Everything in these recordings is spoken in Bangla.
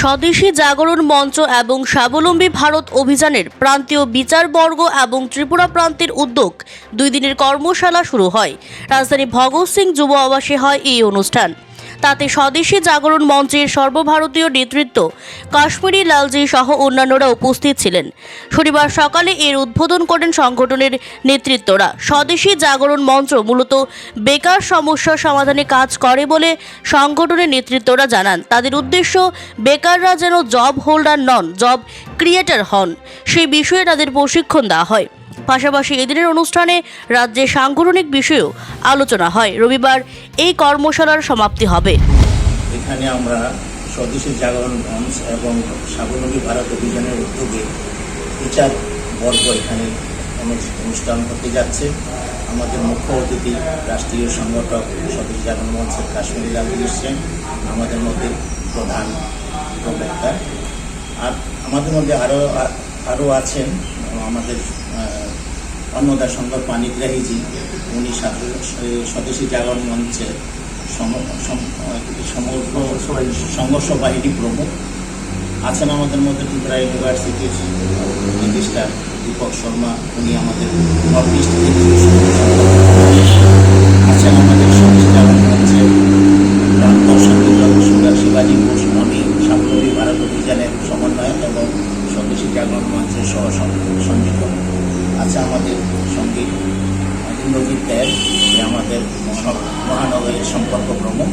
স্বদেশী জাগরণ মঞ্চ এবং স্বাবলম্বী ভারত অভিযানের প্রান্তীয় বিচারবর্গ এবং ত্রিপুরা প্রান্তের উদ্যোগ 2 দিনের কর্মশালা শুরু হয়। রাজধানী ভগৎ সিং যুব আবাসে হয় এই অনুষ্ঠান। তাতে স্বদেশী জাগরণ মঞ্চের সর্বভারতীয় নেতৃত্ব কাশ্মীরি লালজি সহ অন্যান্যরা উপস্থিত ছিলেন। শনিবার সকালে এর উদ্বোধন করেন সংগঠনের নেতৃত্বরা। স্বদেশী জাগরণ মঞ্চ মূলত বেকার সমস্যা সমাধানে কাজ করে বলে সংগঠনের নেতৃত্বরা জানান। তাদের উদ্দেশ্য বেকাররা যেন জব হোল্ডার নন, জব ক্রিয়েটর হন, সেই বিষয়ে তাদের প্রশিক্ষণ দেওয়া হয়। পাশাপাশি এদিনের অনুষ্ঠানে রাজ্যের সাংগঠনিক বিষয়েও আলোচনা হয়। রবিবার এই কর্মশালার সমাপ্তি হবে। এখানে আমরা স্বদেশী জাগরণ মঞ্চ এবং স্বাবলম্বী ভারত অভিযানের উদ্যোগে বিচার বর্গ এখানে অনুষ্ঠান হতে যাচ্ছে। আমাদের মুখ্য অতিথি রাষ্ট্রীয় সংগঠক স্বদেশী জাগরণ মঞ্চের কাশ্মীরি লালজি এসছেন, আমাদের মধ্যে প্রধান বক্তা। আর আমাদের মধ্যে আরও আছেন আমাদের অন্নদা শঙ্কর পানিগ্রাহীজি, উনি স্বদেশী জাগরণ মঞ্চের সমগ্র সংঘর্ষ বাহিনী প্রমুখ আছেন। আমাদের মধ্যে ত্রিপুরা ইউনিভার্সিটির রেজিস্ট্রার দীপক শর্মা, উনি আমাদের নর্থ ইস্ট আছেন। আমাদের স্বদেশী জাগরণ মঞ্চের শিবাজী ঘোষ, আমি স্বাবলম্বী ভারত অভিযানের সমন্বয়ক এবং স্বদেশী জাগরণ মঞ্চের সহ সংযোজক আছে। আমাদের সঙ্গে ইন্দ্রজিৎ দেব, আমাদের মহানগরের সম্পর্ক প্রমুখ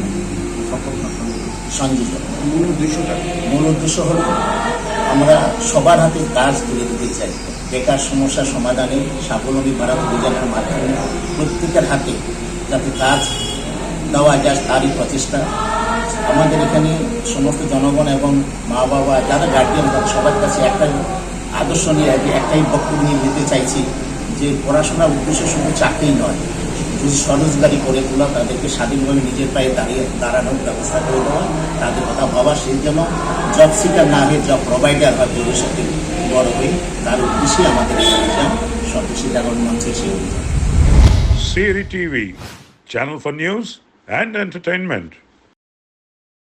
সংযোজক। মূল উদ্দেশ্য হল আমরা সবার হাতে কাজ তুলে দিতে চাই। বেকার সমস্যা সমাধানে স্বাবলম্বী ভারত অভিযানের মাধ্যমে প্রত্যেকের হাতে যাতে কাজ দেওয়া যায় তারই প্রচেষ্টা। আমাদের এখানে সমস্ত জনগণ এবং মা বাবা যারা গার্জিয়ান সবার কাছে একটাই আদর্শ নিয়ে একটাই বক্তব্য নিয়ে নিতে চাইছি যে পড়াশোনার উদ্দেশ্য শুধু চাকরি নয়, যদি স্বরোজগারি করে তোলা, তাদেরকে স্বাধীনভাবে নিজের পায়ে দাঁড়ানোর ব্যবস্থা করে দেওয়া, তাদের কথা ভাবা, সেই জন্য জব সিকার না হয়ে জব প্রোভাইডার হয় ভবিষ্যতে বড় হয়ে, তার উদ্দেশ্যেই আমাদের এই অভিযান, স্বদেশী জাগরণ মঞ্চের সেই অভিযান। CRI TV, channel for news and entertainment.